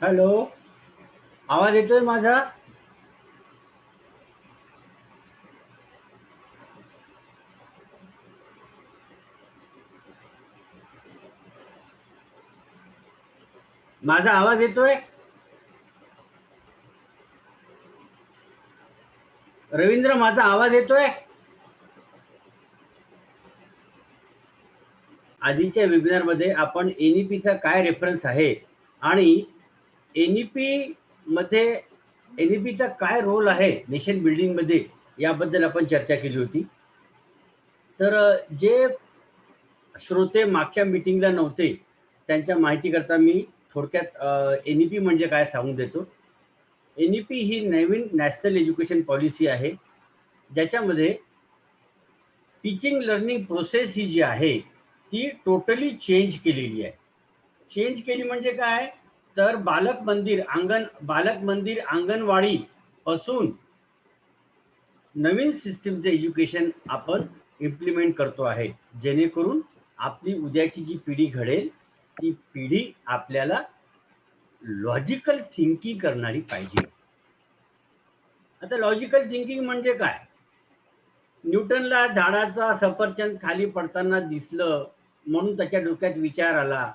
Hello, आवाज येतोय माझा? माझा आवाज येतोय? रवींद्र, माझा आवाज येतोय? आधीच्या वेबिनारमध्ये आपण एनईपीचा काय रेफरन्स आहे आणि एनईपी मध्ये एनईपीचा काय रोल आहे नेशन बिल्डिंग मध्ये याबद्दल आपण चर्चा केली होती. तर जे श्रोते मागच्या मीटिंगला नव्हते त्यांच्या माहितीकरता मी थोडक्यात एनईपी म्हणजे काय सांगून देतो. एनईपी ही नवीन नॅशनल एज्युकेशन पॉलिसी आहे, ज्याच्यामध्ये टीचिंग लर्निंग प्रोसेस ही जी आहे ती टोटली चेंज केलेली आहे. चेंज केली म्हणजे काय? तर बालक मंदिर अंगणवाडी पासून नवीन सिस्टीमचे एज्युकेशन आपण इम्प्लिमेंट करतो आहे, जेणेकरून आपली उद्याची जी पिढी घडेल ती पिढी आपल्याला लॉजिकल थिंकिंग करणारी पाहिजे. आता लॉजिकल थिंकिंग म्हणजे काय? न्यूटनला झाडाचा सफरचंद खाली पडताना दिसलं म्हणून त्याच्या डोक्यात विचार आला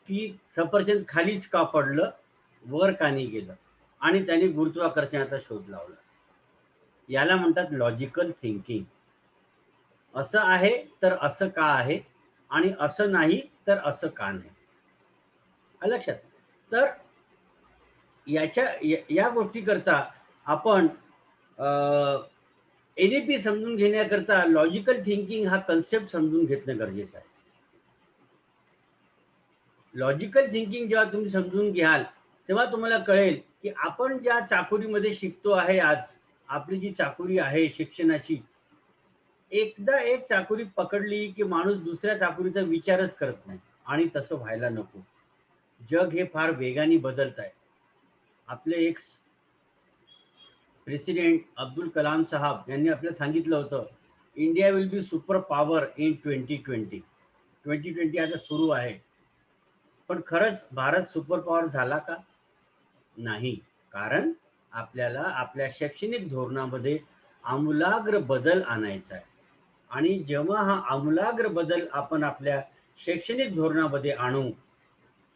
की सफरचंद खालीच का पडलं, वर का नाही गेलं, आणि त्याने गुरुत्वाकर्षणाचा शोध लावला. याला म्हणतात लॉजिकल थिंकिंग. असं आहे तर असं का आहे, आणि असं नाही तर असं का नाही. लक्षात. तर या गोष्टी करता आपण एनईपी समजून घेण्याकरता लॉजिकल थिंकिंग हा कन्सेप्ट समजून घेतणं गरजेचं आहे. लॉजिकल थिंकिंग जेव्हा तुम्ही समजून घ्याल तेव्हा तुम्हाला कळेल की आपण ज्या चाकोरीमध्ये शिकतो आहे आज, आपली जी चाकोरी आहे शिक्षणाची, एकदा एक चाकोरी पकडली की माणूस दुसऱ्या चाकोरीचा विचारच करत नाही, आणि तसं व्हायला नको. जग हे फार वेगाने बदलत आहे. आपले एक प्रेसिडेंट अब्दुल कलाम साहब यांनी आपल्याला सांगितलं होतं, India will be super power in 2020. 2020 आता सुरू आहे, पण खरंच भारत सुपर पॉवर झाला का? नाही. कारण आपल्याला आपल्या शैक्षणिक धोरणामध्ये आमूलाग्र बदल आणायचा आहे, आणि जेव्हा हा आमूलाग्र बदल आपण आपल्या शैक्षणिक धोरणामध्ये आणू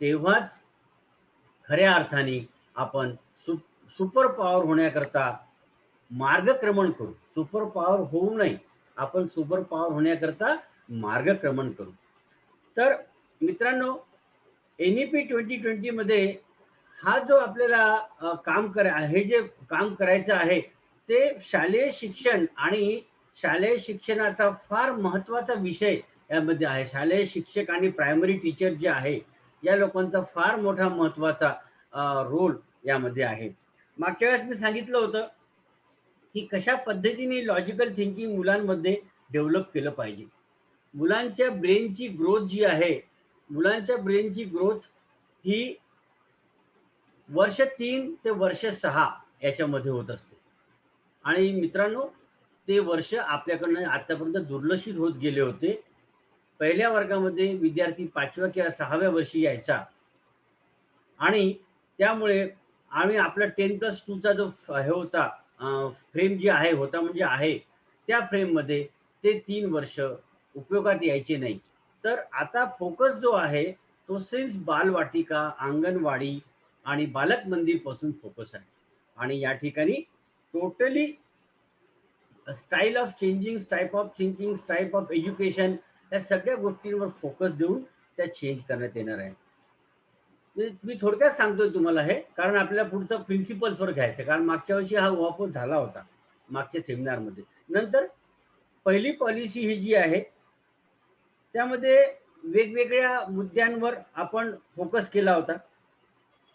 तेव्हाच खऱ्या अर्थाने आपण सुपर पॉवर होण्याकरता मार्गक्रमण करू. सुपर पॉवर होऊ नये, आपण सुपर पॉवर होण्याकरता मार्गक्रमण करू. तर मित्रांनो, एनईपी 2020 मध्ये हा जो आपल्याला हे जे काम करायचं आहे ते शालेय शिक्षण आणि शालेय शिक्षणाचा फार महत्वाचा विषय यामध्ये आहे. शालेय शिक्षक आणि प्रायमरी टीचर जे आहे या लोकांचा फार मोठा महत्वाचा रोल यामध्ये आहे. मागच्या वेळेस मी सांगितलं होतं की कशा पद्धतीने लॉजिकल थिंकिंग मुलांमध्ये डेव्हलप केलं पाहिजे. मुलांच्या ब्रेनची ग्रोथ जी आहे, मुलांच्या ब्रेनची ग्रोथ ही वर्ष 3 ते वर्ष 6 याच्यामध्ये होत असते. आणि मित्रांनो, ते वर्ष आपल्याकडनं आतापर्यंत दुर्लक्षित होत गेले होते. पहिल्या वर्गामध्ये विद्यार्थी 5व्या किंवा 6व्या वर्षी यायचा, आणि त्यामुळे आम्ही आपला 10+2 चा जो हे होता, फ्रेम जी आहे होता म्हणजे आहे, त्या फ्रेममध्ये ते 3 वर्ष उपयोगात यायचे नाही. तर आता फोकस जो आहे तो सिन्स बालवाटिका, अंगणवाडी आणि बालक मंदिर पासून फोकस आहे. आणि या ठिकाणी totally style of changing, type of thinking, type of education, या सगळ्या गोष्टींवर फोकस देऊन त्या चेंज करण्यात येणार आहे. मी थोडक्यात सांगतोय तुम्हाला हे, कारण आपल्याला पुढचं प्रिन्सिपल्सवर घ्यायचं, कारण मागच्या वर्षी हा उहापोह झाला होता मागच्या सेमिनारमध्ये. नंतर पहिली पॉलिसी ही जी आहे त्यामध्ये वेगवेगळ्या मुद्द्यांवर आपण फोकस केला होता.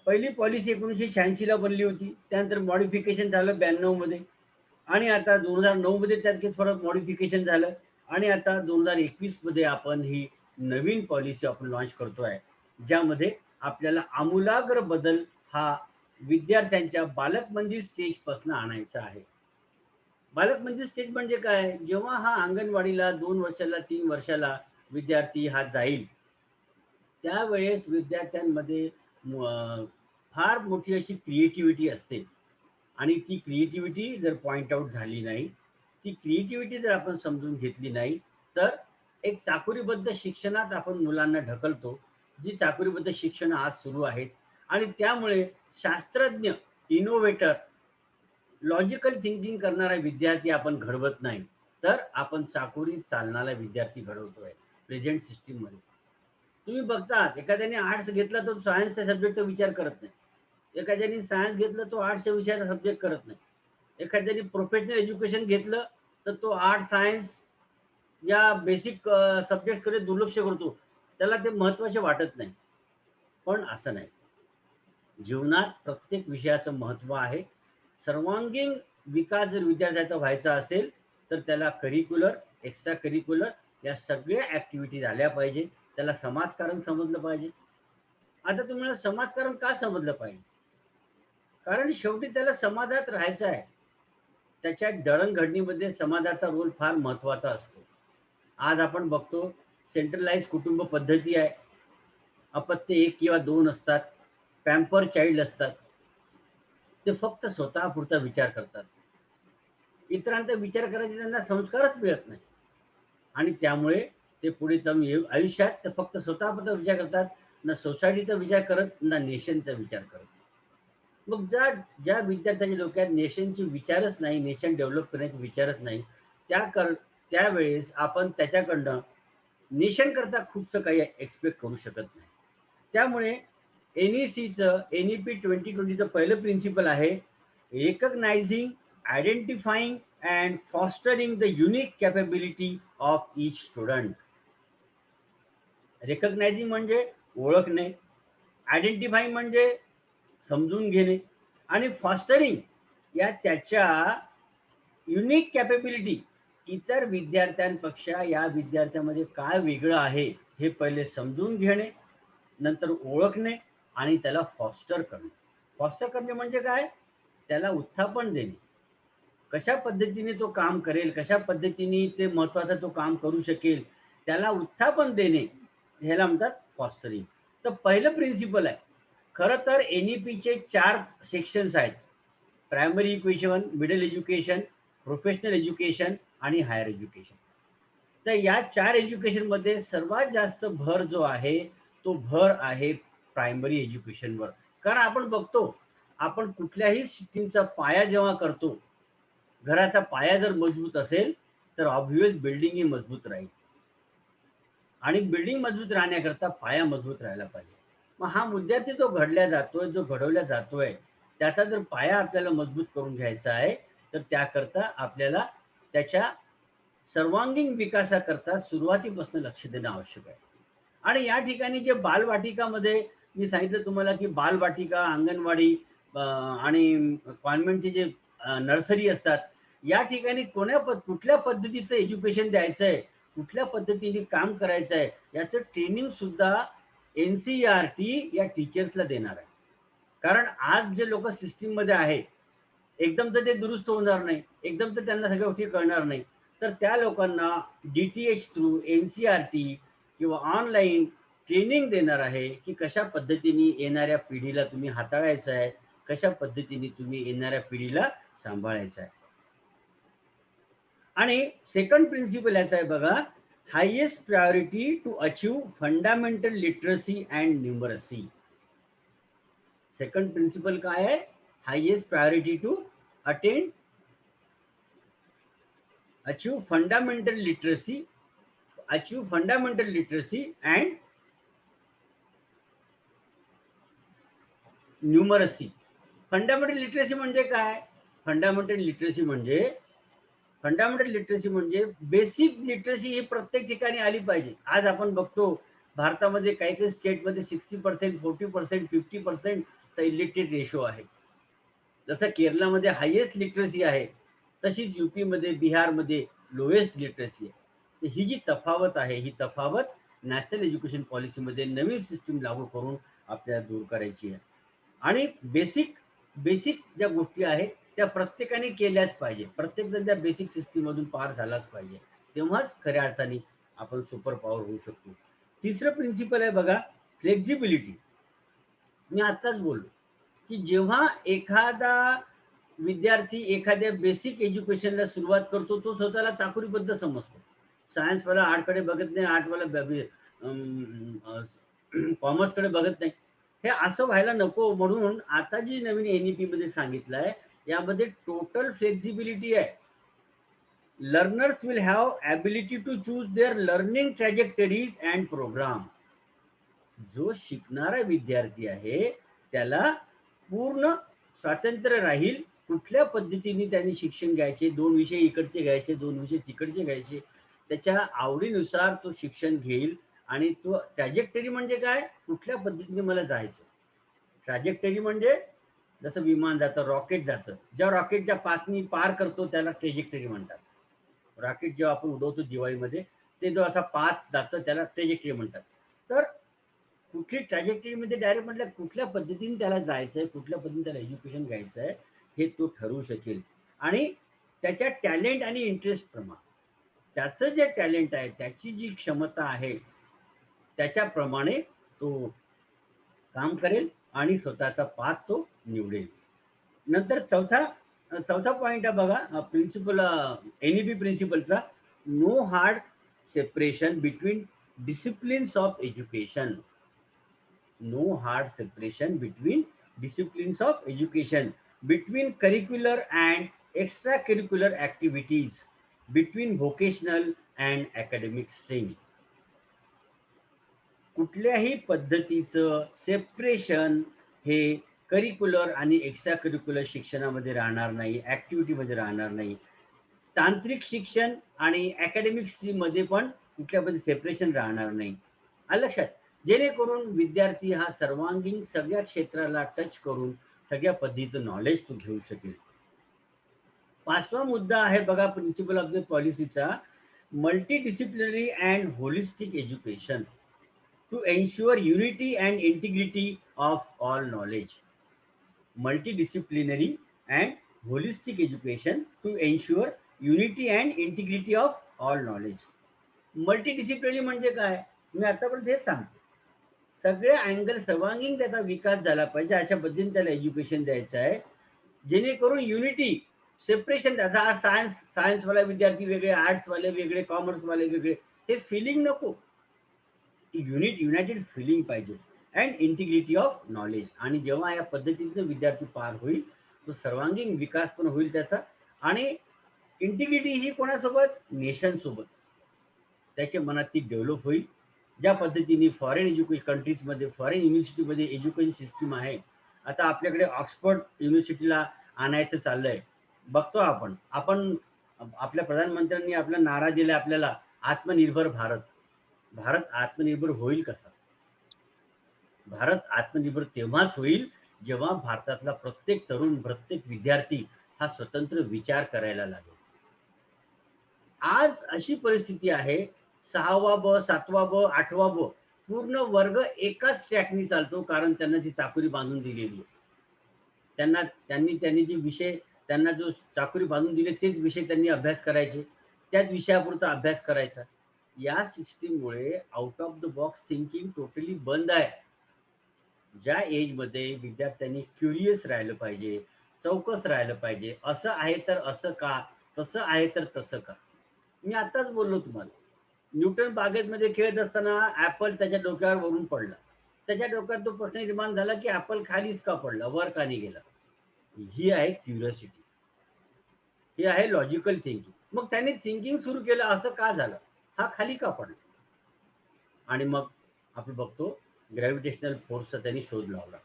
पहिली पॉलिसी 1986 ला बनली होती, त्यानंतर मॉडिफिकेशन झालं 92 मध्ये, आणि आता 2009 मध्ये त्यात थोडं मॉडिफिकेशन झालं, आणि आता 2021 मध्ये आपण ही नवीन पॉलिसी आपण लॉन्च करतोय, ज्यामध्ये आपल्याला आमूलाग्र बदल हा विद्यार्थ्यांच्या बालकमंदी स्टेज पासून आणायचा आहे. बालकमंदी स्टेज म्हणजे काय? जेव्हा हा अंगणवाडीला 2 वर्षाला 3 वर्षाला विद्यार्थी हा जाईल, त्यावेळेस विद्यार्थ्यांमध्ये फार मोठी अशी क्रिएटिव्हिटी असते आणि ती क्रिएटिव्हिटी जर पॉइंट आउट झाली नाही, ती क्रिएटिव्हिटी जर आपण समजून घेतली नाही, तर एक चाकोरीबद्ध शिक्षणात आपण मुलांना ढकलतो. जी चाकोरीबद्ध शिक्षण आज सुरू आहेत आणि त्यामुळे शास्त्रज्ञ, इनोव्हेटर, लॉजिकल थिंकिंग करणारा विद्यार्थी आपण घडवत नाही, तर आपण चाकोरीत चालणारा विद्यार्थी घडवतोय प्रेझेंट सिस्टीममध्ये. तुम्ही बघता एखाद्याने आर्ट्स घेतला तर सायन्सचा सब्जेक्ट विचार करत नाही. एखाद्याने सायन्स घेतलं तो आर्ट्सच्या विषयाचा सब्जेक्ट करत नाही. एखाद्याने प्रोफेशनल एज्युकेशन घेतलं तर तो आर्ट, सायन्स या बेसिक सब्जेक्टकडे दुर्लक्ष करतो. त्याला ते महत्त्वाचे वाटत नाही. पण असं नाही. जीवनात प्रत्येक विषयाचं महत्त्व आहे. सर्वांगीण विकास जर विद्यार्थ्याचा व्हायचा असेल, तर त्याला करिक्युलर, एक्स्ट्रा करिक्युलर या सगळ्या ॲक्टिव्हिटी झाल्या पाहिजे. त्याला समाजकारण समजलं पाहिजे. आता तुम्हाला समाजकारण का समजलं पाहिजे? कारण शेवटी त्याला समाजात राहायचं आहे. त्याच्या दळणघडणीमध्ये समाजाचा रोल फार महत्त्वाचा असतो. आज आपण बघतो सेंट्रलाइज कुटुंब पद्धती आहे. अपत्य 1 किंवा 2 असतात. पॅम्पर चाइल्ड असतात. ते फक्त स्वतःपुरता विचार करतात. इतरांचा विचार करायचे त्यांना संस्कारच मिळत नाही आणि त्यामुळे ते पुढे जाऊन आयुष्यात ते फक्त स्वतःबद्दल विचार करतात. ना सोसायटीचा विचार करत, ना नेशनचा विचार करत. मग ज्या ज्या विद्यार्थ्यांच्या डोक्यात नेशनचे विचारच नाही, नेशन डेव्हलप करण्याचे विचारच नाही, त्यावेळेस आपण त्याच्याकडनं नेशन करता खूपसं काही एक्सपेक्ट करू शकत नाही. त्यामुळे NECचं NEP 2020चं पहिलं प्रिन्सिपल आहे, recognizing, identifying and fostering the unique capability of each student. Recognizing म्हणजे ओळखणे, आयडेंटिफाइंग म्हणजे समजून घेणे आणि फॉस्टरिंग या त्याच्या युनिक कॅपेबिलिटी, इतर विद्यार्थ्यांपेक्षा या विद्यार्थ्यामध्ये काय वेगळं आहे हे पहिले समजून घेणे, नंतर ओळखणे आणि त्याला फॉस्टर करणे. फॉस्टर करणे म्हणजे काय? त्याला उत्थापन देणे. कशा पद्धतीने तो काम करेल, कशा पद्धतीने ते महत्वाचा तो काम करू शकेल, त्याला उत्थापन देणे, ह्याला म्हणतात फॉस्टरिंग. तर पहिलं प्रिन्सिपल आहे. खरं तर NEPचे 4 सेक्शन्स आहेत. Primary education, middle education, professional education आणि हायर एज्युकेशन. तर या 4 एज्युकेशनमध्ये सर्वात जास्त भर जो आहे, तो भर आहे प्रायमरी एज्युकेशनवर. कारण आपण बघतो, आपण कुठल्याही सिस्टीमचा पाया जेव्हा करतो, घराचा पाया जर मजबूत असेल, तर ऑब्व्हियस बिल्डिंग ही मजबूत राहील. आणि बिल्डिंग मजबूत राहण्याकरता पाया मजबूत राहायला पाहिजे. मग हा विद्यार्थी जो घडल्या जातोय, जो घडवला जातोय, त्याचा जर पाया आपल्याला मजबूत करून घ्यायचा आहे, तर त्याकरता आपल्याला त्याच्या सर्वांगीण विकासाकरता सुरुवातीपासून लक्ष देणं आवश्यक आहे. आणि या ठिकाणी जे बालवाटिकामध्ये मी सांगितलं तुम्हाला, की बालवाटिका, अंगणवाडी आणि कॉन्व्हेंटचे जे नर्सरी असतात, या ठिकाणी कुठल्या पद्धतीचं एज्युकेशन द्यायचं आहे, कुठल्या पद्धतीने काम करायचं आहे, याचं ट्रेनिंग सुद्धा NCERT या टीचर्सला देणार आहे. कारण आज जे लोक सिस्टीममध्ये आहे, एकदम तर ते दुरुस्त होणार नाही, एकदम तर त्यांना सगळ्या गोष्टी कळणार नाही. तर त्या लोकांना DTH थ्रू NCERT किंवा ऑनलाईन ट्रेनिंग देणार आहे, की कशा पद्धतीने येणाऱ्या पिढीला तुम्ही हाताळायचं आहे, कशा पद्धतीने तुम्ही येणाऱ्या पिढीला सांभाळायचं आहे. आणि सेकंड प्रिन्सिपल याचा आहे बघा, highest priority to achieve fundamental literacy and numeracy. Second principle काय आहे? Highest priority to achieve fundamental literacy and numeracy. Fundamental literacy म्हणजे काय? फंडामेंटल लिटरसी म्हणजे बेसिक लिटरसी ही प्रत्येक ठिकाणी आली पाहिजे. आज आपण बघतो भारतामध्ये काही काही स्टेटमध्ये 60%, 40%, 50% इलिटरेट रेशो आहे. जसं केरळमध्ये हायेस्ट लिटरसी आहे, तशीच UP मध्ये, बिहारमध्ये लोएस्ट लिटरसी आहे. तर ही जी तफावत आहे, ही तफावत नॅशनल एज्युकेशन पॉलिसीमध्ये नवीन सिस्टीम लागू करून आपल्याला दूर करायची आहे. आणि बेसिक बेसिक ज्या गोष्टी आहेत त्या प्रत्येकाने केल्याच पाहिजे. प्रत्येकजण त्या बेसिक सिस्टीममधून पार झालाच पाहिजे. तेव्हाच खऱ्या अर्थाने आपण सुपर पॉवर होऊ शकतो. तिसरं प्रिन्सिपल आहे बघा, फ्लेक्झिबिलिटी. मी आत्ताच बोललो की जेव्हा एखादा विद्यार्थी एखाद्या बेसिक एज्युकेशनला सुरुवात करतो, तो स्वतःला चाकोरीबद्ध समजतो. सायन्सवाला आर्टकडे बघत नाही, आर्टवाला कॉमर्सकडे बघत नाही. हे असं व्हायला नको म्हणून आता जी नवीन एन-ई-पी मध्ये सांगितलं आहे, यामध्ये टोटल फ्लेक्सिबिलिटी आहे. Learners will have ability to choose their learning trajectories and programme. जो शिकणारा विद्यार्थी आहे त्याला पूर्ण स्वातंत्र्य राहील. कुठल्या पद्धतीने त्यांनी शिक्षण घ्यायचे, 2 विषय इकडचे घ्यायचे, 2 विषय तिकडचे घ्यायचे. त्याच्या आवडीनुसार तो शिक्षण घेईल आणि तो ट्रॅजेक्टरी म्हणजे काय? कुठल्या पद्धतीने मला जायचं. ट्रॅजेक्टरी म्हणजे जसं विमान जातं, रॉकेट जातं. ज्या रॉकेटच्या पातनी पार करतो त्याला ट्रॅजेक्टरी म्हणतात. रॉकेट जेव्हा आपण उडवतो दिवाळीमध्ये, ते जो असा पाथ जातं त्याला ट्रॅजेक्टरी म्हणतात. तर कुठली ट्रॅजेक्टरीमध्ये डायरेक्ट म्हटलं कुठल्या पद्धतीने त्याला जायचंय, कुठल्या पद्धतीने त्याला एज्युकेशन घ्यायचं आहे, हे तो ठरवू शकेल. आणि त्याच्या टॅलेंट आणि इंटरेस्ट प्रमाणे त्याचं जे टॅलेंट आहे, त्याची जी क्षमता आहे, त्याच्याप्रमाणे तो काम करेल आणि स्वतःचा पाथ तो निवडेल. नंतर चौथा पॉइंट आहे बघा, प्रिन्सिपल एन-ई-पी प्रिन्सिपलचा, no hard separation between disciplines of education. No hard separation between disciplines of education, between curricular and extracurricular activities, between vocational and academic stream. कुठल्याही पद्धतीचं सेपरेशन हे करिक्युलर आणि एक्स्ट्रा करिक्युलर शिक्षणामध्ये राहणार नाही, ॲक्टिव्हिटीमध्ये राहणार नाही. तांत्रिक शिक्षण आणि अकॅडमिक स्ट्रीममध्ये पण कुठल्यामध्ये सेपरेशन राहणार नाही. आलं लक्षात? जेणेकरून विद्यार्थी हा सर्वांगीण सगळ्या क्षेत्राला टच करून सगळ्या पद्धतीचं नॉलेज तो घेऊ शकेल. 5वा मुद्दा आहे बघा प्रिन्सिपल ऑफ द पॉलिसीचा, multidisciplinary and holistic education to ensure unity and integrity of all knowledge. Multidisciplinary and holistic education to ensure unity and integrity of all knowledge. Multidisciplinary म्हणजे काय? मी आतापर्यंत हेच सांगतो. सगळे अँगल सर्वांगीण त्याचा विकास झाला पाहिजे, अशा पद्धतीने त्याला एज्युकेशन द्यायचं आहे. जेणेकरून युनिटी, सेपरेशन त्याचा, आज सायन्सवाला विद्यार्थी वेगळे, आर्ट्सवाले वेगळे, कॉमर्सवाले वेगळे, हे फिलिंग नको. युनायटेड फिलिंग पाहिजे अँड इंटिग्रिटी ऑफ नॉलेज. आणि जेव्हा या पद्धतीचं विद्यार्थी पार होईल, तो सर्वांगीण विकास पण होईल त्याचा. आणि इंटिग्रिटी ही कोणासोबत? नेशन सोबत. त्याच्या मनात ती डेव्हलप होईल. ज्या पद्धतीने फॉरेन एज्युकेशन कंट्रीजमध्ये, फॉरेन युनिव्हर्सिटीमध्ये एज्युकेशन सिस्टीम आहे, आता आपल्याकडे ऑक्सफर्ड युनिव्हर्सिटीला आणायचं चाललंय. बघतो आपण आपण आपल्या प्रधानमंत्र्यांनी आपला नारा दिला आपल्याला, आत्मनिर्भर भारत. भारत आत्मनिर्भर होईल कसा? भारत आत्मनिर्भर तेव्हाच होईल जेव्हा भारतातला प्रत्येक तरुण, प्रत्येक विद्यार्थी हा स्वतंत्र विचार करायला लागेल. आज अशी परिस्थिती आहे, 6वा ब, 7वा ब, 8वा ब पूर्ण वर्ग एकाच ट्रॅकनी चालतो, कारण त्यांना ती चाकोरी बांधून दिलेली आहे. त्यांनी जे विषय, त्यांना जो चाकोरी बांधून दिले तेच विषय त्यांनी अभ्यास करायचे, त्याच विषयापुरता अभ्यास करायचा. या सिस्टीममुळे out of the box thinking totally बंद आहे. ज्या एजमध्ये विद्यार्थ्यांनी क्युरियस राहिलं पाहिजे, चौकस राहिलं पाहिजे. असं आहे तर असं का, तसं आहे तर तसं का. मी आताच बोललो तुम्हाला, न्यूटन बागेमध्ये खेळत असताना ऍपल त्याच्या डोक्यावर वरून पडला. त्याच्या डोक्यात तो प्रश्न निर्माण झाला की ऍपल खालीच का पडला, वर का नाही गेला. ही आहे क्युरियोसिटी, ही आहे लॉजिकल थिंकिंग. मग त्याने थिंकिंग सुरू केलं, असं का झालं, हा खाली का पडला. आणि मग आपण बघतो ग्रॅव्हिटेशनल फोर्सचा त्यांनी शोध लावला.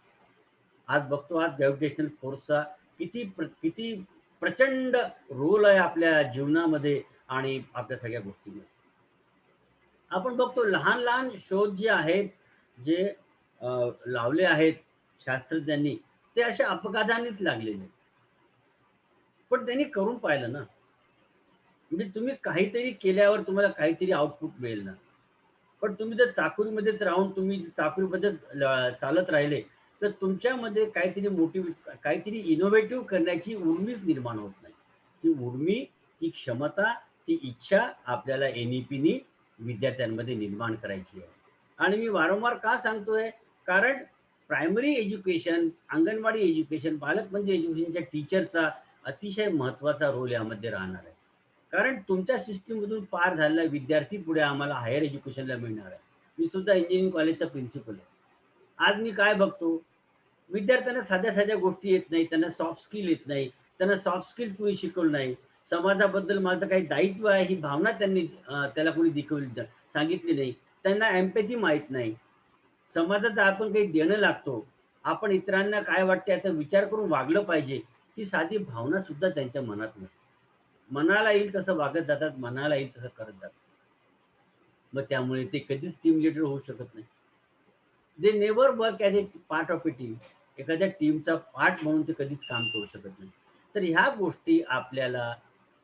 आज बघतो, आज ग्रॅव्हिटेशनल फोर्सचा किती प्रचंड रोल आहे आपल्या जीवनामध्ये आणि आपल्या सगळ्या गोष्टींमध्ये. आपण बघतो लहान लहान शोध जे आहेत, जे लावले आहेत शास्त्रज्ञांनी, ते अशा अपघातानेच लागलेले. पण त्यांनी करून पाहिलं ना. म्हणजे तुम्ही काहीतरी केल्यावर तुम्हाला काहीतरी आउटपुट मिळेल ना. पण तुम्ही जर चाकोरीमध्येच राहून तुम्ही चाकोरीमध्ये चालत राहिले, तर तुमच्यामध्ये काहीतरी काहीतरी इनोव्हेटिव्ह करण्याची उर्मीच निर्माण होत नाही. ती उर्मी, ती क्षमता, ती इच्छा आपल्याला विद्यार्थ्यांमध्ये निर्माण करायची आहे. आणि मी वारंवार का सांगतोय? कारण प्रायमरी एज्युकेशन, अंगणवाडी एज्युकेशन, पालक म्हणजे एज्युकेशनच्या टीचरचा अतिशय महत्त्वाचा रोल यामध्ये राहणार आहे. कारण तुमच्या सिस्टममधून पार झालेला विद्यार्थी पुढे आम्हाला हायर एज्युकेशनला मिळणार आहे. मी सुद्धा इंजिनिअरिंग कॉलेजचा प्रिन्सिपल आहे. आज मी काय बघतो, विद्यार्थ्यांना साध्या-साध्या गोष्टी येत नाही, त्यांना सॉफ्ट स्किल येत नाही. त्यांना सॉफ्ट स्किल कोणी शिकवलं नाही. समाजाबद्दल माझं काही दायित्व आहे ही भावना त्यांनी त्याला कोणी सांगितली नाही. त्यांना एम्पॅथी माहीत नाही. समाजात आपण काही देणं लागतो. आपण इतरांना काय वाटतं याचा विचार करून वागलं पाहिजे, ही साधी भावना सुद्धा त्यांच्या मनात नसते. मनाला येईल तसं वागत जातात, मनाला येईल तसं करत जातात. मग त्यामुळे ते कधीच टीम लीडर होऊ शकत नाही. They never work as a part of a team. एखाद्या टीमचा पार्ट म्हणून ते कधीच काम करू शकत नाही. तर ह्या गोष्टी आपल्याला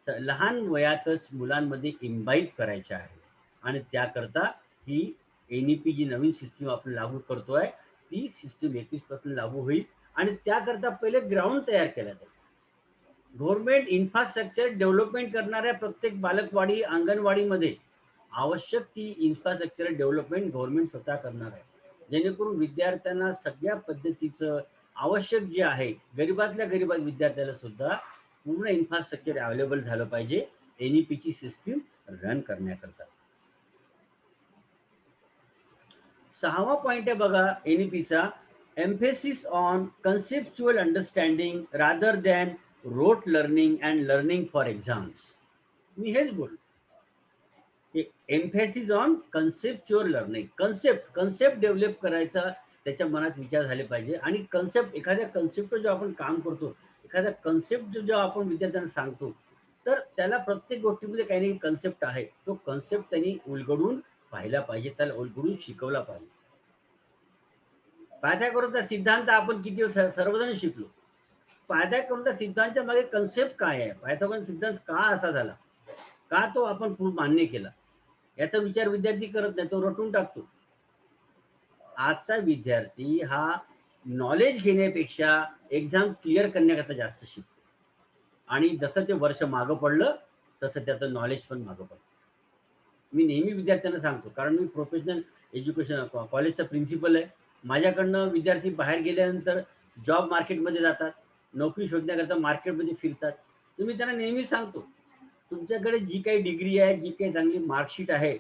लहान वयातच मुलांमध्ये इम्बाईब करायच्या आहेत आणि त्याकरता ही NEP जी नवीन सिस्टीम आपण लागू करतोय, ती सिस्टीम 21 पासून लागू होईल आणि त्याकरता पहिले ग्राउंड तयार केलं जाईल. गव्हर्नमेंट इन्फ्रास्ट्रक्चर डेव्हलपमेंट करणाऱ्या प्रत्येक बालकवाडी, अंगणवाडीमध्ये आवश्यक ती इन्फ्रास्ट्रक्चर डेव्हलपमेंट गव्हर्नमेंट स्वतः करणार आहे. जेणेकरून विद्यार्थ्यांना सगळ्या पद्धतीचं आवश्यक जे आहे, गरिबातल्या गरीब विद्यार्थ्याला सुद्धा पूर्ण इन्फ्रास्ट्रक्चर अवेलेबल झालं पाहिजे NEPची सिस्टीम रन करण्याकरता. 6वा पॉइंट आहे बघा NEPचा, emphasis on conceptual understanding rather than rote learning and learning for exams. मी हेच बोललो. Emphasis on conceptual learning. Concept develop करायचा, त्याच्या मनात विचार झाले पाहिजे आणि कन्सेप्ट, एखाद्या कन्सेप्टवर जेव्हा आपण काम करतो, एखाद्या कन्सेप्ट जेव्हा आपण विद्यार्थ्यांना सांगतो, तर त्याला प्रत्येक गोष्टीमध्ये काही ना काही कन्सेप्ट आहे. तो कन्सेप्ट त्यांनी उलगडून पाहिला पाहिजे, त्याला उलगडून शिकवला पाहिजे. फायद्याकरूनचा सिद्धांत आपण किती सर्वजण शिकलो. फायद्याकरूनचा सिद्धांताच्या मागे कन्सेप्ट काय आहे, फायद्याकरून सिद्धांत का असा झाला, का तो आपण मान्य केला, याचा विचार विद्यार्थी करत नाही, तो रटून टाकतो. आजचा विद्यार्थी हा नॉलेज घेण्यापेक्षा एक्झाम क्लिअर करण्याकरता जास्त शिकतो आणि जसं ते वर्ष मागं पडलं तसं त्याचं नॉलेज पण मागं पडलं. मी नेहमी विद्यार्थ्यांना सांगतो, कारण मी प्रोफेशनल एज्युकेशन कॉलेजचा प्रिन्सिपल आहे. माझ्याकडनं विद्यार्थी बाहेर गेल्यानंतर जॉब मार्केटमध्ये जातात, नोकरी शोधण्याकरता मार्केटमध्ये फिरतात. तर मी त्यांना नेहमी सांगतो, तुमच्याकडे जी काही डिग्री आहे, जी काही चांगली मार्कशीट आहे,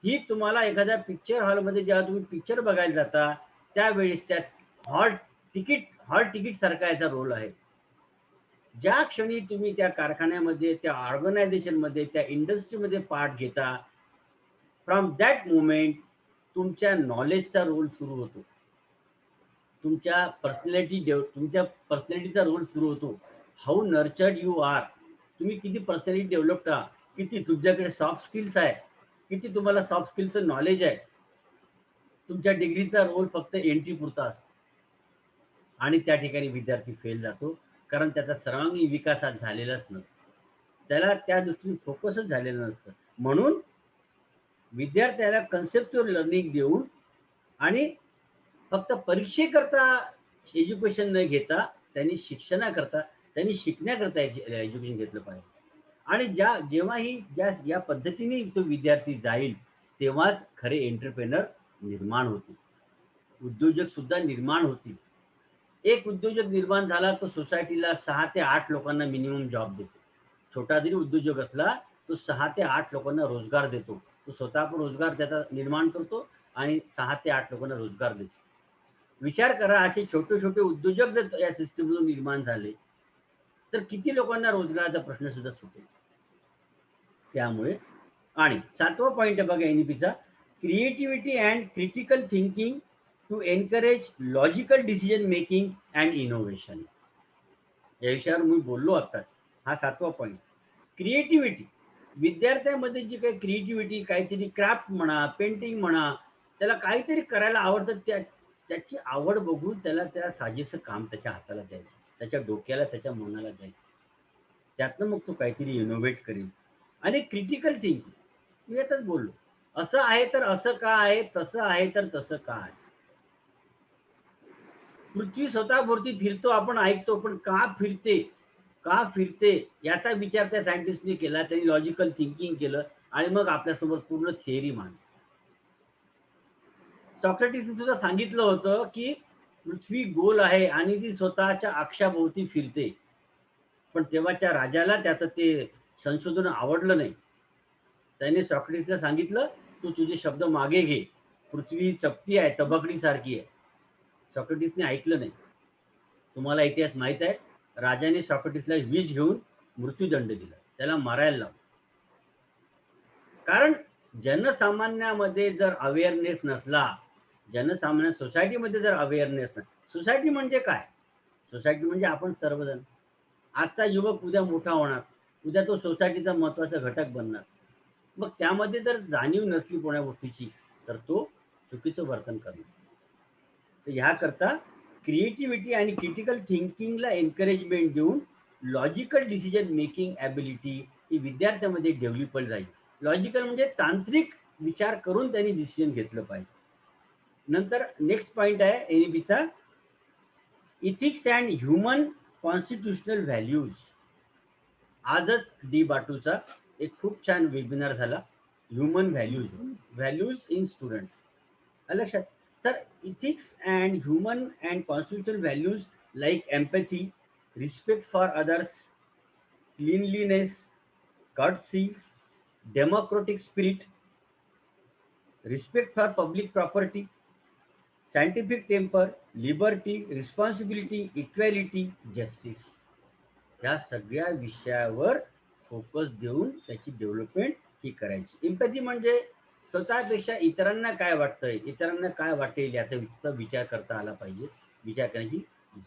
ही तुम्हाला एखाद्या पिक्चर हॉलमध्ये जेव्हा तुम्ही पिक्चर बघायला जाता, त्यावेळेस त्या हॉल हॉल तिकीट सारखा याचा रोल आहे. ज्या क्षणी तुम्ही त्या कारखान्यामध्ये, त्या ऑर्गनायझेशनमध्ये, त्या इंडस्ट्रीमध्ये पार्ट घेता, फ्रॉम दॅट मोमेंट तुमच्या नॉलेजचा रोल सुरू होतो. तुमच्या पर्सनॅलिटीचा रोल सुरू होतो. How nurtured you are. तुम्ही किती पर्सनॅलिटी डेव्हलप आहात, किती तुमच्याकडे सॉफ्ट स्किल्स आहे, किती तुम्हाला सॉफ्ट स्किल्सचं नॉलेज आहे. तुमच्या डिग्रीचा रोल फक्त एंट्री पुरता असतो आणि त्या ठिकाणी विद्यार्थी फेल जातो, कारण त्याचा सर्वांगीण विकास आज झालेलाच नसतो. त्याला त्या दृष्टीने फोकसच झालेलं नसतं. म्हणून विद्यार्थ्याला कन्सेप्च्युअल लर्निंग देऊन आणि फक्त परीक्षेकरता एज्युकेशन न घेता त्यांनी शिक्षणाकरता, त्यांनी शिकण्याकरता एज्युकेशन घेतलं पाहिजे. आणि या पद्धतीने तो विद्यार्थी जाईल, तेव्हाच खरे एंटरप्रेनर निर्माण होतील, उद्योजक सुद्धा निर्माण होतील. एक उद्योजक निर्माण झाला तो सोसायटीला 6 ते 8 लोकांना मिनिमम जॉब देतो. छोटा जरी उद्योजक असला तो 6 ते 8 लोकांना रोजगार देतो. तो स्वतः पण रोजगार त्याचा निर्माण करतो आणि 6 ते 8 लोकांना रोजगार देतो. विचार करा, असे छोटे छोटे उद्योजक जर या सिस्टीममधून निर्माण झाले तर किती लोकांना रोजगाराचा प्रश्न सुद्धा सुटेल. त्यामुळे आणि 7वा पॉइंट आहे बघा NEPचा, creativity and critical thinking to encourage logical decision making and innovation. या विषयावर मी बोललो आत्ताच. हा 7वा पॉइंट. क्रिएटिव्हिटी, विद्यार्थ्यांमध्ये जी काही क्रिएटिव्हिटी, काहीतरी क्राफ्ट म्हणा, पेंटिंग म्हणा, त्याला काहीतरी करायला आवडतं, त्याची आवड बघून त्याला त्या साजेसं काम त्याच्या हाताला द्यायचं, त्याच्या डोक्याला, त्याच्या मनाला द्यायचं. त्यातनं मग तो काहीतरी इनोव्हेट करेल. आणि क्रिटिकल थिंकिंग, मी आताच बोललो, असं आहे तर असं का आहे, तसं आहे तर तसं का आहे. पृथ्वी स्वतःभोवती फिरतो, आपण ऐकतो, पण का फिरते याचा विचार त्या सायंटिस्टने केला. त्यांनी लॉजिकल थिंकिंग केलं आणि मग आपल्यासमोर पूर्ण थिअरी मांडली. सॉक्रेटिसने सुद्धा सांगितलं होतं की पृथ्वी गोल आहे आणि ती स्वतःच्या अक्षाभोवती फिरते. पण तेव्हाच्या राजाला त्याचं ते संशोधन आवडलं नाही. त्याने सॉक्रेटिसला सांगितलं, "तू तुझे शब्द मागे घे. पृथ्वी चपटी आहे, तबकडीसारखी आहे." सॉक्रेटिसने ऐकलं नाही. तुम्हाला इतिहास माहीत आहे, राजाने सॉक्रेटिसला विष घेऊन मृत्यूदंड दिला. त्याला मारायला लावलं. कारण जनसामान्यामध्ये जर अवेअरनेस नसला, जनसामान्य सोसायटीमध्ये जर अवेअरनेस नसला, सोसायटी म्हणजे काय? सोसायटी म्हणजे आपण सर्वजण. आजचा युवक उद्या मोठा होणार. उद्या तो सोसायटीचा महत्त्वाचा घटक बनणार. मग त्यामध्ये जर जाणीव नसली कोण्या गोष्टीची, तर तो चुकीचं वर्तन करणार. तर ह्याकरता क्रिएटिव्हिटी आणि क्रिटिकल थिंकिंगला एन्करेजमेंट देऊन लॉजिकल डिसिजन मेकिंग ॲबिलिटी ही विद्यार्थ्यांमध्ये डेव्हलप जाईल. लॉजिकल म्हणजे तांत्रिक विचार करून त्यांनी डिसिजन घेतलं पाहिजे. नंतर नेक्स्ट पॉइंट आहे एनईपीचा, ethics and human constitutional values. आजच डी बाटूचा एक खूप छान वेबिनार झाला, human values, values in students. लक्षात. तर ethics and human and constitutional values like empathy, respect for others, cleanliness, courtesy, democratic spirit, respect for public property, scientific temper, liberty, responsibility, equality, justice, या सगळ्या विषयावर focus देऊन त्याची development ही करायची. Empathy म्हणजे स्वतःपेक्षा इतरांना काय वाटतंय, इतरांना काय वाटेल याचा विचार करता आला पाहिजे, विचार करण्याची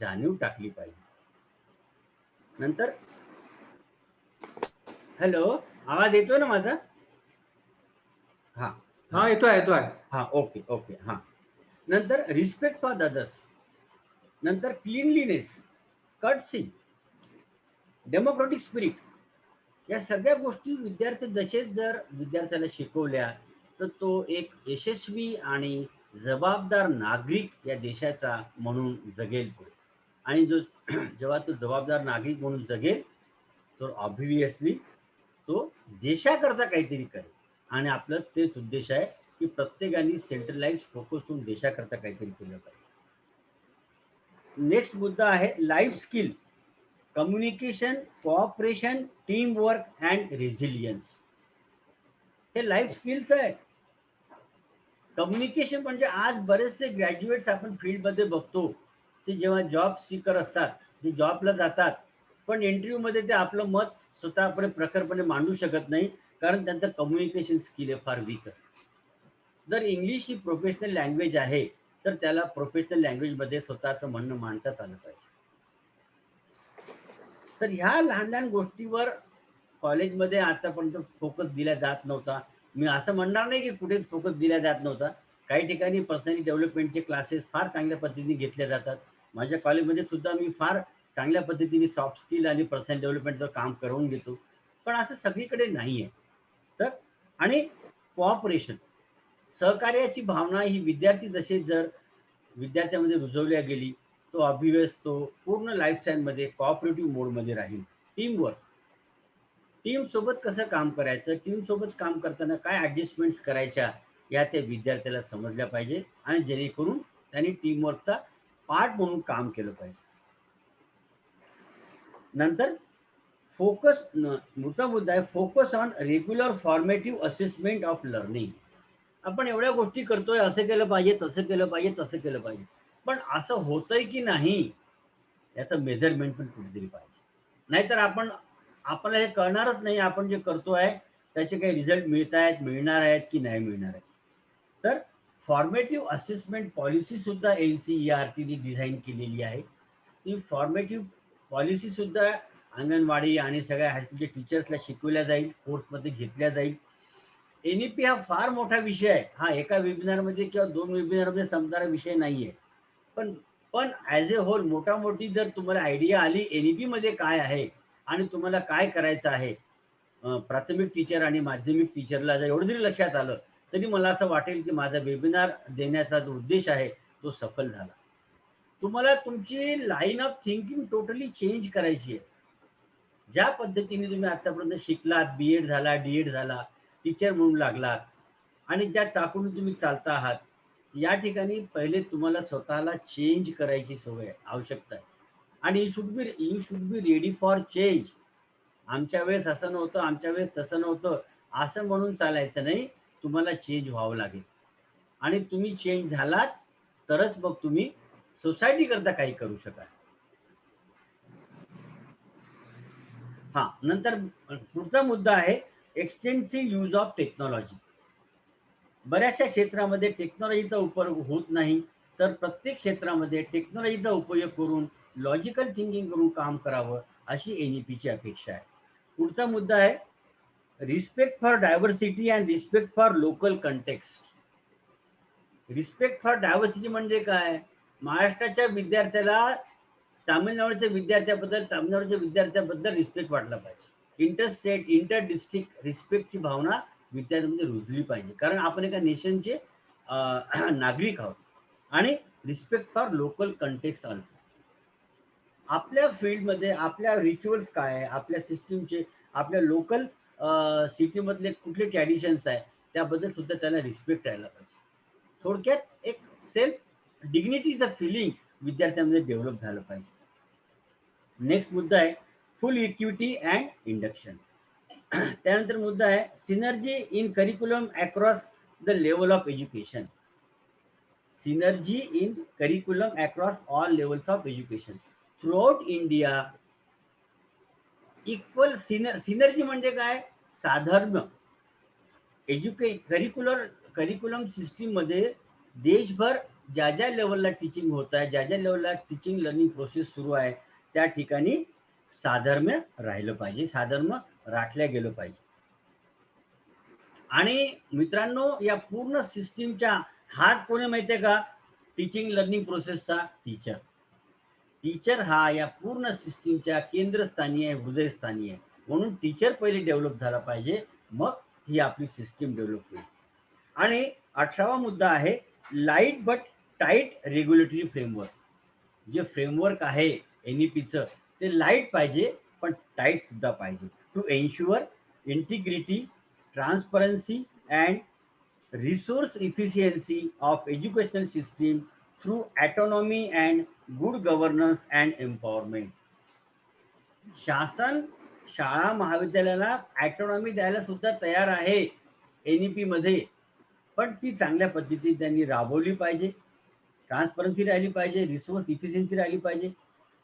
जाणीव टाकली पाहिजे. नंतर हॅलो, आवाज येतोय ना माझा? हा येतोय येतोय. हा, ओके ओके. हा, नंतर रिस्पेक्ट फॉर अदर्स, नंतर क्लीनलीनेस, कर्टसी, डेमोक्रॅटिक स्पिरिट, या सगळ्या गोष्टी विद्यार्थी जसेच जर विद्यार्थ्याला शिकवल्या तर तो एक यशस्वी आणि जबाबदार नागरिक या देशाचा म्हणून जगेल पुढे. आणि जो जेव्हा तो जबाबदार नागरिक म्हणून जगेल तर ऑब्व्हियसली तो देशाकरता काहीतरी करेल. आणि आपलं तेच उद्देश आहे की प्रत्येकाने सेंट्रलाइज फोकस होऊन देशाकरता काहीतरी केलं पाहिजे. नेक्स्ट मुद्दा आहे life skill, communication, cooperation, team work and resilience. हे लाईफ स्किल्स आहे. कम्युनिकेशन म्हणजे आज बरेचसे ग्रॅज्युएट्स आपण फील्डमध्ये बघतो, ते जेव्हा जॉब सीकर असतात, ते जॉबला जातात, पण इंटरव्ह्यूमध्ये ते आपलं मत स्वतःकडे प्रखरपणे मांडू शकत नाही, कारण त्यांचं कम्युनिकेशन स्किल हे फार वीक असतं. जर इंग्लिश ही प्रोफेशनल लँग्वेज आहे तर त्याला प्रोफेशनल लँग्वेजमध्ये स्वतःचं म्हणणं मांडताच आलं पाहिजे. तर ह्या लहान लहान गोष्टीवर कॉलेजमध्ये आतापर्यंत फोकस दिला जात नव्हता. मी असं म्हणणार नाही की कुठेच फोकस दिला जात नव्हता. काही ठिकाणी पर्सनॅलिटी डेव्हलपमेंटचे क्लासेस फार चांगल्या पद्धतीने घेतले जातात. माझ्या कॉलेजमध्ये सुद्धा मी फार चांगल्या पद्धतीने सॉफ्ट स्किल आणि पर्सनल डेव्हलपमेंटचं काम करून घेतो. पण असं सगळीकडे नाही आहे. तर आणि कोऑपरेशन, सहकार्याची भावना ही विद्यार्थी जसे जर विद्यार्थ्यांमध्ये रुजवल्या गेली तो ऑब्व्हियस तो पूर्ण लाईफस्टाईलमध्ये कोऑपरेटिव्ह मोडमध्ये राहील. टीमवर्क, टीम सोबत कसं काम करायचं, टीम सोबत काम करताना काय ॲडजस्टमेंट्स करायच्या, या त्या विद्यार्थ्याला समजल्या पाहिजे आणि जेणेकरून त्यांनी टीमवर्कचा पार्ट म्हणून काम केलं पाहिजे. नंतर फोकस, मोठा मुद्दा आहे focus on regular formative assessment of learning. आपण एवढ्या गोष्टी करतोय, असं केलं पाहिजे, तसं केलं पाहिजे, तसं केलं पाहिजे, पण असं होतंय की नाही याचं मेजरमेंट पण कुठेतरी पाहिजे. नाहीतर आपल्याला हे कळणारच नाही आपण जे करतोय त्याचे काही रिझल्ट मिळत आहेत, मिळणार आहेत की नाही मिळणार आहेत. तर फॉर्मेटिव्ह असेसमेंट पॉलिसी सुद्धा NCERTने डिझाईन केलेली आहे. ती फॉर्मेटिव्ह पॉलिसी सुद्धा अंगणवाडी आणि सगळ्या हायस्कूलच्या टीचर्सला शिकवल्या जाईल, कोर्समध्ये घेतल्या जाईल. NEP हा फार मोठा विषय आहे. हा एका वेबिनारमध्ये किंवा 2 वेबिनारमध्ये संपणारा विषय नाहीये. पण पण ॲज अ होल मोठी जर तुम्हाला आयडिया आली NEP मध्ये काय आहे आणि तुम्हाला काय करायचं आहे, प्राथमिक टीचर आणि माध्यमिक टीचरला जर एवढं जरी लक्षात आलं, तरी मला असं वाटेल की माझा वेबिनार देण्याचा जो उद्देश आहे तो सफल झाला. तुम्हाला तुमची line of thinking totally change करायची आहे. ज्या पद्धतीने तुम्ही आतापर्यंत शिकलात, BEd झाला, DEd झाला, टीचर म्हणून लागलात आणि ज्या चाकून तुम्ही चालता आहात, या ठिकाणी पहिले तुम्हाला स्वतःला चेंज करायची सवय आवश्यकता आहे. आणि you should be ready for change. आमच्या वेळेस असं नव्हतं, आमच्या वेळेस तसं नव्हतं, असं म्हणून चालायचं नाही. तुम्हाला चेंज व्हावं लागेल. आणि तुम्ही चेंज झालात तरच मग तुम्ही सोसायटी करता काही करू शकाल. हा, नंतर पुढचा मुद्दा आहे एक्सटेन्सिव्ह यूज ऑफ टेक्नॉलॉजी. बऱ्याचशा क्षेत्रामध्ये टेक्नॉलॉजीचा उपयोग होत नाही, तर प्रत्येक क्षेत्रामध्ये टेक्नॉलॉजीचा उपयोग करून लॉजिकल थिंकिंग करून काम करावं, अशी एनईपीची अपेक्षा आहे. पुढचा मुद्दा आहे respect for diversity and respect for local context. Respect for diversity म्हणजे काय? महाराष्ट्राच्या विद्यार्थ्याला तामिळनाडूच्या विद्यार्थ्याबद्दल रिस्पेक्ट वाटला पाहिजे. इंटरस्टेट, इंटर डिस्ट्रिक्ट रिस्पेक्टची भावना विद्यार्थ्यांमध्ये रुजली पाहिजे, कारण आपण एका नेशनचे नागरिक आहोत. आणि respect for local context also. आपल्या फील्डमध्ये आपल्या रिच्युअल्स काय आहे, आपल्या सिस्टीमचे, आपल्या लोकल सिटीमधले कुठले ट्रॅडिशन्स आहे, त्याबद्दल सुद्धा त्याला रिस्पेक्ट राहायला पाहिजे. थोडक्यात एक सेल्फ डिग्निटीचं फिलिंग विद्यार्थ्यांमध्ये डेव्हलप झालं पाहिजे. नेक्स्ट मुद्दा आहे फुल इक्विटी अँड इंडक्शन. त्यानंतर मुद्दा आहे synergy in curriculum across the level of education. Synergy in curriculum across all levels of education throughout India. Equal synergy म्हणजे काय? साधर्म्य. करिक्युलम सिस्टीम मध्ये देशभर ज्या ज्या लेवलला टीचिंग होत आहे, ज्या ज्या लेवलला टीचिंग लर्निंग प्रोसेस सुरू आहे, त्या ठिकाणी साधर्म्य राहिलं पाहिजे, साधर्म्य राखल्या गेलं पाहिजे. आणि मित्रांनो, या पूर्ण सिस्टीमच्या हात कोणी माहिती आहे का? टीचिंग लर्निंग प्रोसेसचा टीचर. टीचर हा या पूर्ण सिस्टीमच्या केंद्रस्थानी आहे, हृदयस्थानी आहे. म्हणून टीचर पहिले डेव्हलप झाला पाहिजे, मग ही आपली सिस्टीम डेव्हलप होईल. आणि 18वा मुद्दा आहे light but tight regulatory framework. जे फ्रेमवर्क आहे एनईपीचं, ते लाईट पाहिजे पण टाईट सुद्धा पाहिजे, to ensure integrity, transparency and resource efficiency of educational system through autonomy and good governance and empowerment. शासन शाळा महाविद्यालयाला ॲटॉनॉमी द्यायला सुद्धा तयार आहे एनईपी मध्ये, पण ती चांगल्या पद्धतीने त्यांनी राबवली पाहिजे. ट्रान्सपरन्सी राहिली पाहिजे, रिसोर्स इफिशियन्सी राहिली पाहिजे,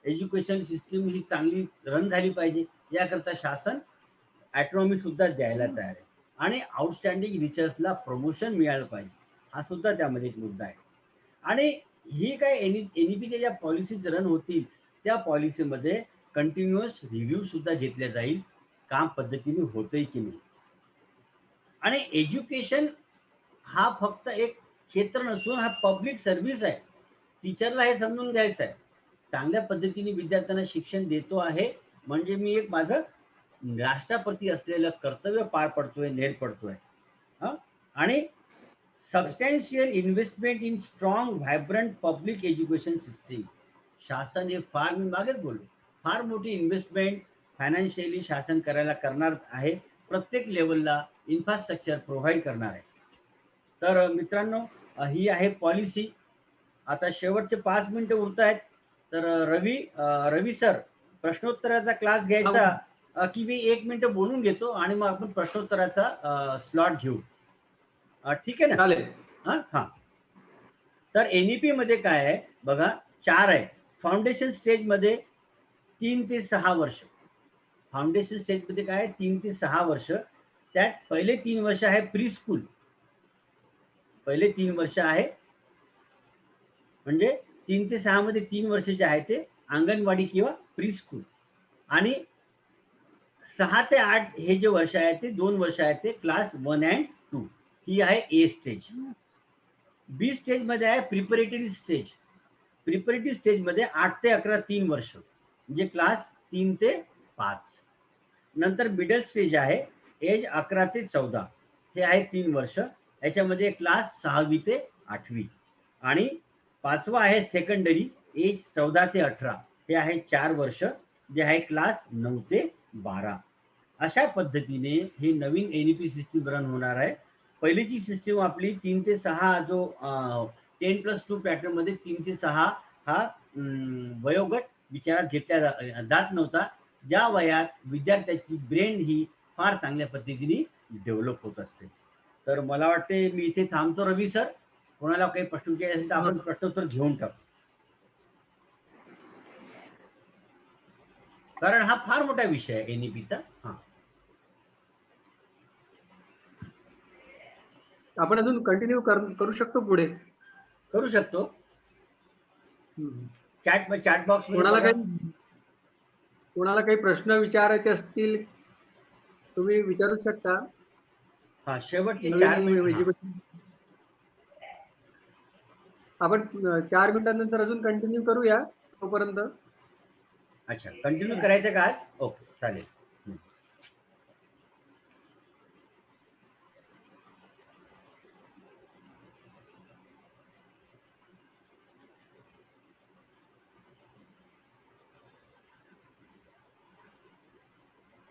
एज्युकेशन सिस्टीम ही चांगली रन झाली पाहिजे. याकरता शासन ॲटॉनॉमी सुद्धा द्यायला तयार आहे. आणि आउटस्टँडिंग रिसर्चला प्रमोशन मिळालं पाहिजे, हा सुद्धा त्यामध्ये एक मुद्दा आहे. आणि ही काय एनईपीच्या ज्या पॉलिसीज रन होतील, त्या पॉलिसीमध्ये कंटिन्युअस रिव्ह्यू सुद्धा घेतल्या जाईल, काम पद्धतीने होतंय की नाही. आणि एज्युकेशन हा फक्त एक क्षेत्र नसून हा पब्लिक सर्व्हिस आहे. टीचरला हे समजून घ्यायचं आहे, चांगल्या पद्धतीने विद्यार्थ्यांना शिक्षण देतो आहे म्हणजे मी एक माझं राष्ट्राप्रती असलेलं कर्तव्य पार पडतोय, नेर पडतोय. आणि substantial investment in strong vibrant public education system. शासन हे फार, मी मागेच बोललो, फार मोठी इन्व्हेस्टमेंट फायनान्शियली शासन करणार आहे, प्रत्येक लेवलला इन्फ्रास्ट्रक्चर प्रोव्हाइड करणार आहे. तर मित्रांनो, ही आहे पॉलिसी. आता शेवटचे 5 मिनिटं उरत आहेत, तर रवी सर, प्रश्नोत्तराचा क्लास घ्यायचा की मी 1 मिनिट बोलून घेतो आणि मग आपण प्रश्नोत्तराचा स्लॉट घेऊ. ठीक आहे ना? चालेल. हा. तर एनईपी मध्ये काय आहे बघा, 4 आहे. फाउंडेशन स्टेज मध्ये 3 ते 6 वर्ष. फाउंडेशन स्टेज मध्ये काय 3 ते 6 वर्ष. त्यात पहिले 3 वर्ष आहे प्री स्कूल. पहिले 3 वर्ष आहे, म्हणजे 3 ते 6 मध्ये 3 वर्ष जे आहे ते अंगणवाडी किंवा प्री स्कूल. आणि 6 ते 8 हे जे वर्ष आहे ते 2 वर्ष आहेत ते क्लास 1 अँड 2. ही आहे ए स्टेज. बी स्टेज मध्ये आहे प्रिपरेटरी स्टेज. प्रिपरेटरी स्टेज मध्ये 8 ते 11 3 वर्ष, म्हणजे क्लास 3 ते 5. नंतर मिडल स्टेज आहे एज 11 ते 14, हे आहे 3 वर्ष, याच्यामध्ये क्लास 6वी ते 8वी. आणि 5वा आहे सेकंडरी एज 14 ते 18, हे आहे 4 वर्ष, जे आहे क्लास 9 ते 12. अशा पद्धतीने ही नवीन एनईपी सिस्टीम रन होणार आहे. पहिलीची सिस्टीम आपली 3 ते 6 जो 10+2 पॅटर्न मध्ये 3 ते 6 हा वयोगट विचारात घेतला जात नव्हता, ज्या वयात विद्यार्थ्याची ब्रेन ही फार चांगल्या पद्धतीने डेव्हलप होत असते. तर मला वाटते मी इथे थांबतो रवी सर. कोणाला काही प्रश्न विचारायचे असेल तर आपण प्रश्नोत्तर घेऊन टाकू. कारण हा फार मोठा विषय आहे एनईपीचा. आपण अजून कंटिन्यू करू शकतो पुढे. करू शकतो. चॅट बॉक्स कोणाला काही प्रश्न विचारायचे असतील तुम्ही विचारू शकता. हा, शेवटचे 4 मिनिट आपण 4 मिनिटांनंतर अजून कंटिन्यू करूया तोपर्यंत. अच्छा, कंटिन्यू करायचं का आज? ओके, चालेल.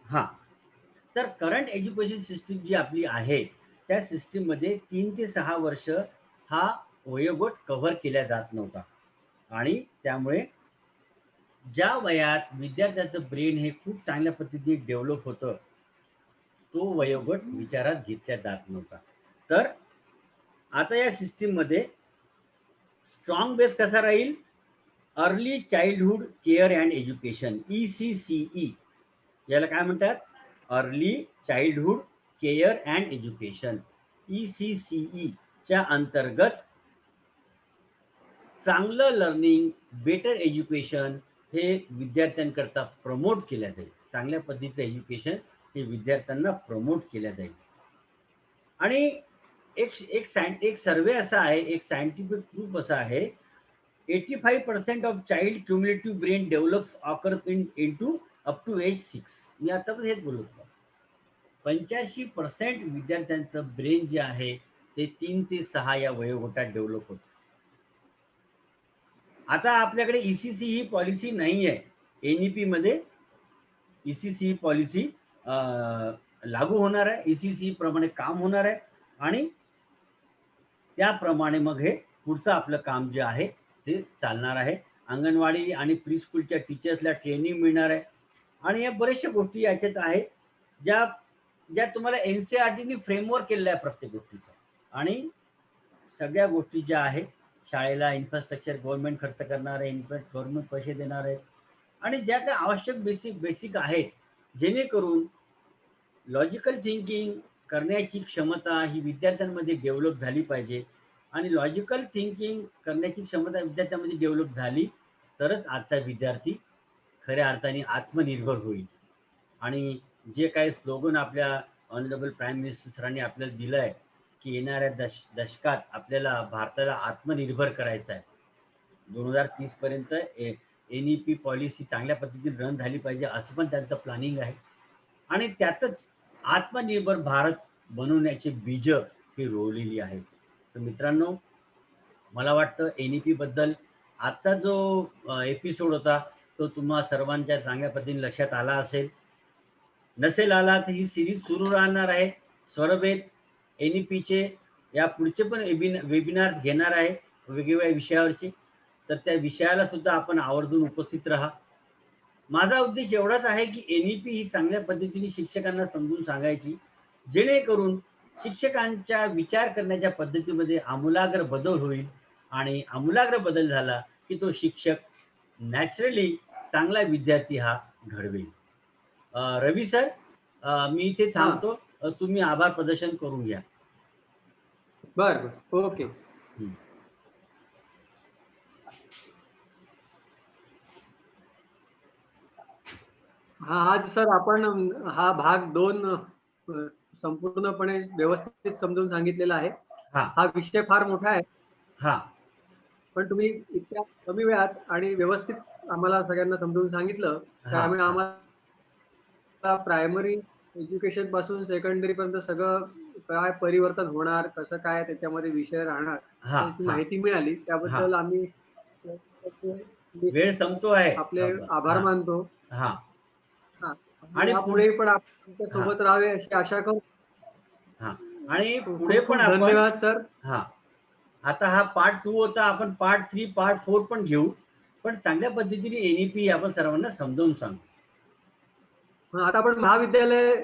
हा, तर करंट एज्युकेशन सिस्टीम जी आपली आहे त्या सिस्टीम मध्ये 3 ते 6 वर्ष हा वयोगट कव्हर केला जात नव्हता, आणि त्यामुळे ज्या वयात विद्यार्थ्याचं ब्रेन हे खूप चांगल्या पद्धतीने डेव्हलप होतं तो वयोगट विचारात घेतला जात नव्हता. तर आता या सिस्टीम मध्ये स्ट्रॉंग बेस कसा राहील? Early childhood care and education, ECCE. याला काय म्हणतात? Early childhood care and education, ECCE च्या अंतर्गत चांगलं लर्निंग, बेटर एज्युकेशन हे विद्यार्थ्यांकरता प्रमोट केल्या जाईल. चांगल्या पद्धतीचं एज्युकेशन हे विद्यार्थ्यांना प्रमोट केल्या जाईल. आणि एक सर्वे असा आहे, एक सायंटिफिक प्रूफ असा आहे, 85% of child cumulative brain develops occur into up to age 6. मी आता पण हेच बोलतो, 85% विद्यार्थ्यांचं ब्रेन जे आहे ते 3 ते 6 या वयोगटात डेव्हलप होतं. आता आपल्याकडे ECC ही पॉलिसी नाही आहे. एनईपी मध्ये ECC पॉलिसी लागू होणार आहे, ECC प्रमाणे काम होणार आहे, आणि त्याप्रमाणे मग हे पुढचं आपलं काम जे आहे ते चालणार आहे. अंगणवाडी आणि प्री स्कूलच्या टीचर्सला ट्रेनिंग मिळणार आहे, आणि या बऱ्याचशा गोष्टी याच्यात आहेत ज्या ज्या तुम्हाला NCERT फ्रेमवर्क केलेला आहे प्रत्येक गोष्टीचा. आणि सगळ्या गोष्टी ज्या आहेत, शाळेला इन्फ्रास्ट्रक्चर गव्हर्नमेंट खर्च करणार आहे, गव्हर्नमेंट पैसे देणार आहे, आणि ज्या काही आवश्यक बेसिक आहेत, जेणेकरून लॉजिकल थिंकिंग करण्याची क्षमता ही विद्यार्थ्यांमध्ये डेव्हलप झाली पाहिजे. आणि लॉजिकल थिंकिंग करण्याची क्षमता विद्यार्थ्यांमध्ये डेव्हलप झाली तरच आजचा विद्यार्थी खऱ्या अर्थाने आत्मनिर्भर होईल. आणि जे काही स्लोगन आपल्या ऑनरेबल प्राईम मिनिस्टर सरांनी आपल्याला दिलं आहे की येणाऱ्या दशकात आपल्याला भारताला आत्मनिर्भर करायचं आहे, 2030 पर्यंत NEP पॉलिसी चांगल्या पद्धतीने रन झाली पाहिजे, असं पण त्यांचं प्लॅनिंग आहे. आणि त्यातच आत्मनिर्भर भारत बनवण्याचे बीज ही रोवलेली आहेत. तर मित्रांनो, मला वाटतं NEP बद्दल आजचा जो एपिसोड होता तो तुम्हा सर्वांच्या चांगल्या पद्धतीने लक्षात आला असेल. नसेल आला तर ही सिरीज सुरू राहणार आहे. स्वरवेद NEPचे या पुढचे पण वेबिनार घेणार आहे वेगवेगळ्या विषयावरचे, तर त्या विषयाला सुद्धा आपण आवर्जून उपस्थित राहा. माझा उद्देश एवढाच आहे की NEP ही चांगल्या पद्धतीने शिक्षकांना समजून सांगायची, जेणेकरून शिक्षकांच्या विचार करण्याच्या पद्धतीमध्ये आमूलाग्र बदल होईल, आणि आमूलाग्र बदल झाला की तो शिक्षक नॅचरली चांगला विद्यार्थी हा घडवेल. रवी सर, मी इथे थांबतो. तुम्ही आभार प्रदर्शन करून घ्या. बर, ओके. हा, आज सर आपण हा भाग 2 संपूर्णपणे व्यवस्थित समजून सांगितलेला आहे. हा विषय फार मोठा आहे. पण तुम्ही इतक्या कमी वेळात आणि व्यवस्थित आम्हाला सगळ्यांना समजून सांगितलं, त्यामुळे आम्हाला प्रायमरी एज्युकेशन पासून सेकंडरी पर्यंत सगळं काय परिवर्तन होणार, कसं काय त्याच्यामध्ये विषय राहणार याची माहिती मिळाली. त्याबद्दल आम्ही वेळ संपतो आहे, आपले आभार मानतो. आणि पुढे पण आपण सोबत राहावे अशी आशा करू. आणि पुढे पण आपण धन्यवाद सर. हा, आता हा पार्ट 2 होता, आपण पार्ट 3 पार्ट 4 पण घेऊ, पण चांगल्या पद्धतीने NEP आपण सर्वांना समजावून सांगू. आता आपण महाविद्यालय